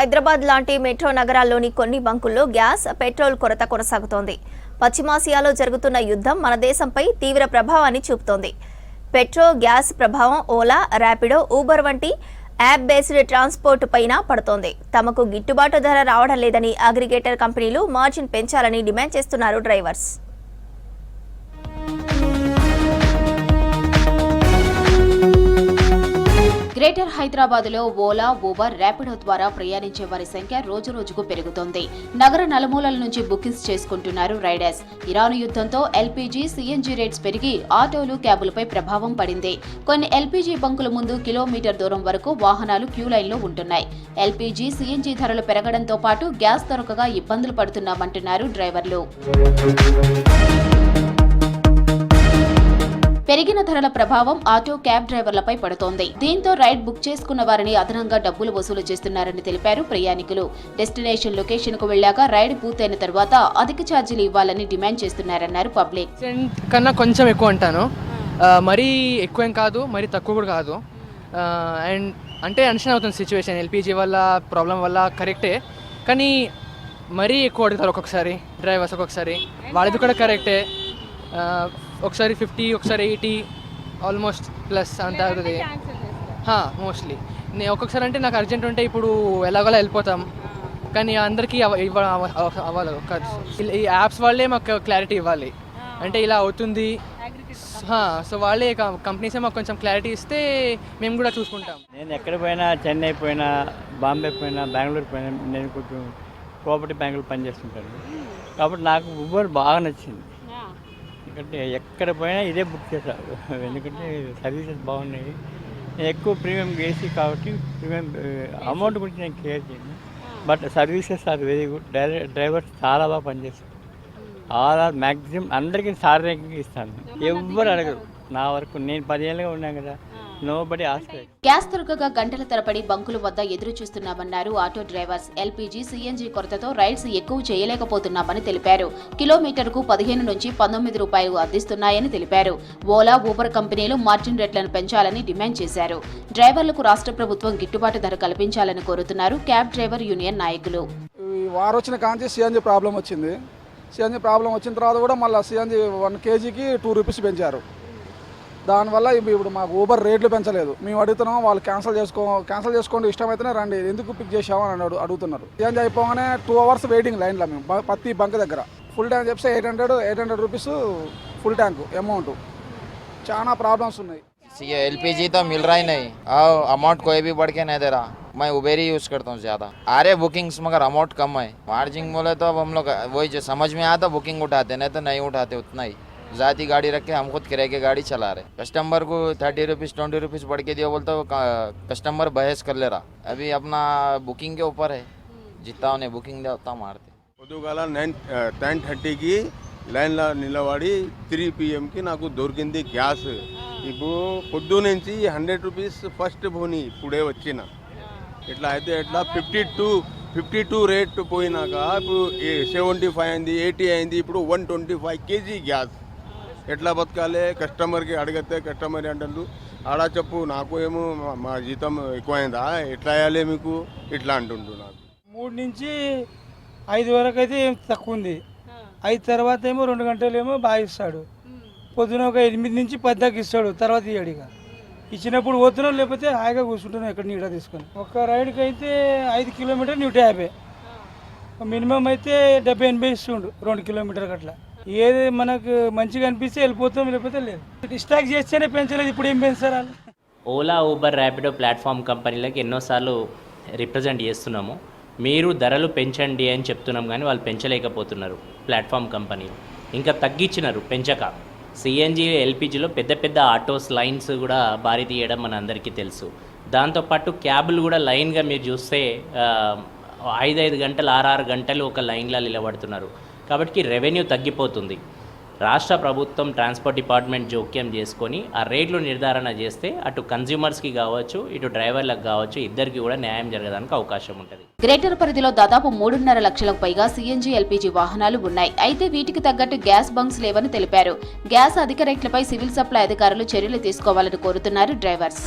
హైదరాబాద్ లాంటి మెట్రో నగరాల్లోని కొన్ని బంకుల్లో gas, petrol కొరత కొనసాగుతోంది. పశ్చిమాసియాలో జరుగుతున్న యుద్ధం మన దేశంపై తీవ్ర ప్రభావాన్ని చూపుతోంది. పెట్రోల్, గ్యాస్ ప్రభావం ఓలా, ర్యాపిడో, ఊబర్ వంటి యాప్ బేస్డ్ ట్రాన్స్పోర్ట్ పైన పడుతోంది. తమకు గిట్టుబాటు ధర రావడం లేదని అగ్రిగేటర్ కంపెనీలు మార్జిన్ పెంచాలని డిమాండ్ చేస్తున్నారు డ్రైవర్స్. గ్రేటర్ హైదరాబాద్లో ఓలా, ఊబర్, ర్యాపిడో ద్వారా ప్రయాణించే వారి సంఖ్య రోజురోజుకు పెరుగుతోంది. నగర నలుమూలల నుంచి బుకింగ్స్ చేసుకుంటున్నారు రైడర్స్. ఇరాన్ యుద్ధంతో ఎల్పీజీ, సీఎన్జీ రేట్స్ పెరిగి ఆటోలు, క్యాబులపై ప్రభావం పడింది. కొన్ని ఎల్పీజీ బంకుల ముందు కిలోమీటర్ దూరం వరకు వాహనాలు క్యూ లైన్లో ఉంటున్నాయి. ఎల్పీజీ, సీఎన్జీ ధరలు పెరగడంతో పాటు గ్యాస్ దొరకగా ఇబ్బందులు పడుతున్నామంటున్నారు డ్రైవర్లు. పెరిగిన ధరల ప్రభావం ఆటో, క్యాబ్ డ్రైవర్లపై పడుతోంది. దీంతో రైడ్ బుక్ చేసుకున్న వారిని అదనంగా డబ్బులు వసూలు చేస్తున్నారని తెలిపారు ప్రయాణికులు. డెస్టినేషన్ లొకేషన్ కు వెళ్లాక రైడ్ పూర్తయిన తర్వాత అధిక ఛార్జీలు ఇవ్వాలని డిమాండ్ చేస్తున్నారన్నారు పబ్లిక్. కన్నా కొంచెం ఎక్కువ అంటాను, మరీ ఎక్కువేం కాదు, మరీ తక్కువ కూడా కాదు. అండ్ అంటే అంచనా అవుతుంది సిచ్యువేషన్, ఎల్పీజీ వల్ల ప్రాబ్లం వల్ల కరెక్టే, కానీ మరీ ఎక్కువ అడుగుతారు ఒక్కొక్కసారి డ్రైవర్స్. ఒక్కొక్కసారి వాళ్ళది కూడా కరెక్టే, ఒకసారి 50, ఒకసారి 80 ఆల్మోస్ట్ ప్లస్ అంత అవుతుంది మోస్ట్లీ. ఒక్కొక్కసారి అంటే నాకు అర్జెంట్ ఉంటే ఇప్పుడు ఎలాగోలా వెళ్ళిపోతాం, కానీ అందరికీ అవ్వాలి. ఈ యాప్స్ వాళ్ళే మాకు క్లారిటీ ఇవ్వాలి, అంటే ఇలా అవుతుంది. సో వాళ్ళే కంపెనీసే మాకు కొంచెం క్లారిటీ ఇస్తే మేము కూడా చూసుకుంటాం. నేను ఎక్కడ పోయినా, చెన్నై పోయినా, బాంబే పోయినా, బెంగళూరు పోయినా, నేను కొంచెం కోఆపరేటివ్ బ్యాంకులో పనిచేస్తుంటాను. కాబట్టి నాకు ఊబర్ బాగా నచ్చింది. ఎందుకంటే ఎక్కడ పోయినా ఇదే బుక్ చేశారు, ఎందుకంటే సర్వీసెస్ బాగున్నాయి. నేను ఎక్కువ ప్రీమియం వేసి కాబట్టి ప్రీమియం అమౌంట్ గురించి నేను కేర్ చేయను, but services are very good. Drivers చాలా బాగా పనిచేస్తారు. ఆర్ మ్యాక్సిమం అందరికీ సార్ ర్యాంకింగ్ ఇస్తాను, ఎవ్వరు అడగరు. నా వరకు నేను 10 ఏళ్ళుగా ఉన్నాను కదా, నోబడీ ఆస్క్. గ్యాస్ దొరకగా గంటల తరబడి బంకుల వద్ద ఎదురు చూస్తున్నామన్నారు ఆటో డ్రైవర్స్. ఎల్పీజీ, సీఎన్జీ కొరతతో రైడ్స్ ఎక్కువ చేయలేకపోతున్నామని తెలిపారు. కిలోమీటర్కు 15 నుంచి 19 రూపాయలు అందిస్తున్నాయని తెలిపారు. ఓలా, ఊబర్ కంపెనీలు మార్జిన్ రేట్లను పెంచాలని డిమాండ్ చేశారు. డ్రైవర్లకు రాష్ట్ర ప్రభుత్వం గిట్టుబాటు ధర కల్పించాలని కోరుతున్నారు క్యాబ్ డ్రైవర్ యూనియన్ నాయకులు. వారు వచ్చిన కాంచి సిఎన్జీ ప్రాబ్లం వచ్చింది. సిఎన్జీ ప్రాబ్లం వచ్చిన తర్వాత కూడా మళ్ళీ సిఎన్జీ 1 kgకి 2 రూపీస్ పెంచారు. దానివల్ల ఇప్పుడు మాకు ఊబర్ రేట్లు పెంచలేదు. మేము అడుగుతున్నాం, వాళ్ళు క్యాన్సిల్ చేసుకోండి, ఇష్టమైతేనే రండి, ఎందుకు పిక్ చేసామో అని అడుగుతున్నారు. సిఎన్జీ అయిపోగానే 2 hours వెయిటింగ్ లైన్లో మేము ప్రతి బంక్ దగ్గర. ఫుల్ ట్యాంక్ చెప్తే 800 రూపీస్ ఫుల్ ట్యాంక్ అమౌంట్. చాలా ప్రాబ్లమ్స్ ఉన్నాయి. एलपीजी तो मिल रहा ही नहीं और अमाउंट कोई भी बढ़ के नहीं दे रहा. मैं उबेर ही यूज़ करता हूँ ज़्यादा. आ रहे बुकिंग्स मगर अमाउंट कम है. मार्जिन बोले तो अब हम लोग वही जो समझ में आया तो बुकिंग उठाते, नहीं तो नहीं उठाते. उतना ही ज़ाती गाड़ी रख के हम खुद किराए की गाड़ी चला रहे. कस्टमर को 30 रुपीज़ 20 रुपीज़ बढ़ के दिया बोलते कस्टमर बहस कर ले रहा. अभी अपना बुकिंग के ऊपर है, जितना उन्हें बुकिंग दिया उतना मारते. పొద్దుగాల 10:30కి లైన్లో నిలబడి 3 PM నాకు దొరికింది గ్యాస్. ఇప్పుడు పొద్దు నుంచి 100 రూపీస్ ఫస్ట్ పోనీ, ఇప్పుడే వచ్చిన. ఇట్లా అయితే ఎట్లా 52 రేట్ పోయినాక ఇప్పుడు 75 అయింది, 80 అయింది, ఇప్పుడు 125 kg గ్యాస్. ఎట్లా బతకాలి? కస్టమర్కి అడిగితే కస్టమర్ అంటారు ఆడ చెప్పు, నాకు ఏమో మా జీతం ఎక్కువైందా, ఎట్లా వేయాలి మీకు, ఇట్లా అంటుండు. నాకు 3 నుంచి 5 వరకు అయితే ఏం తక్కువ ఉంది. 5 తర్వాత ఏమో 2 గంటలు ఏమో బాగా ఇస్తాడు. పొద్దున ఒక 8 నుంచి 10 దాకా ఇస్తాడు, తర్వాత ఇయ్యడిగా. ఇచ్చినప్పుడు పోతున్నాం, లేకపోతే హాయిగా కూర్చుంటున్నాం ఎక్కడ నీడ తీసుకొని. ఒక రైడ్కి అయితే 5 కిలోమీటర్ 150, మినిమం అయితే 70-80 ఇస్తుండు 2 కిలోమీటర్కి అట్లా. ఏది మనకు మంచిగా అనిపిస్తే వెళ్ళిపోతాం, లేకపోతే లేదు. డిస్ట్రాక్ట్ చేస్తేనే పెంచలేదు, ఇప్పుడు ఏం పెంచారు వాళ్ళు. ఓలా, ఊబర్, ర్యాపిడో ప్లాట్ఫామ్ కంపెనీలకు ఎన్నోసార్లు రిప్రజెంట్ చేస్తున్నాము. మీరు ధరలు పెంచండి అని చెప్తున్నాం, కానీ వాళ్ళు పెంచలేకపోతున్నారు. ప్లాట్ఫామ్ కంపెనీలు ఇంకా తగ్గించినారు పెంచక. సిఎన్జీ, ఎల్పీజీలో పెద్ద పెద్ద ఆటోస్ లైన్స్ కూడా భారీ తీయడం మన అందరికీ తెలుసు. దాంతోపాటు క్యాబులు కూడా లైన్గా మీరు చూస్తే 5 గంటలు 6 గంటలు ఒక లైన్లో నిలబడుతున్నారు. కాబట్టి రెవెన్యూ తగ్గిపోతుంది. రాష్ట్ర ప్రభుత్వం ట్రాన్స్పోర్ట్ డిపార్ట్మెంట్ జోక్యం చేసుకొని ఆ రేట్లు నిర్ధారణ చేస్తే అటు కన్జ్యూమర్స్కి కావచ్చు, ఇటు డ్రైవర్లకు కావచ్చు, ఇద్దరికి కూడా న్యాయం జరగడానికి అవకాశం ఉంటుంది. గ్రేటర్ పరిధిలో దాదాపు 3.5 లక్షలకు పైగా సీఎన్జీ, ఎల్పీజీ వాహనాలు ఉన్నాయి. అయితే వీటికి తగ్గట్టు గ్యాస్ బంక్స్ లేవని తెలిపారు. గ్యాస్ అధిక రేట్లపై సివిల్ సప్లై అధికారులు చర్యలు తీసుకోవాలని కోరుతున్నారు డ్రైవర్స్.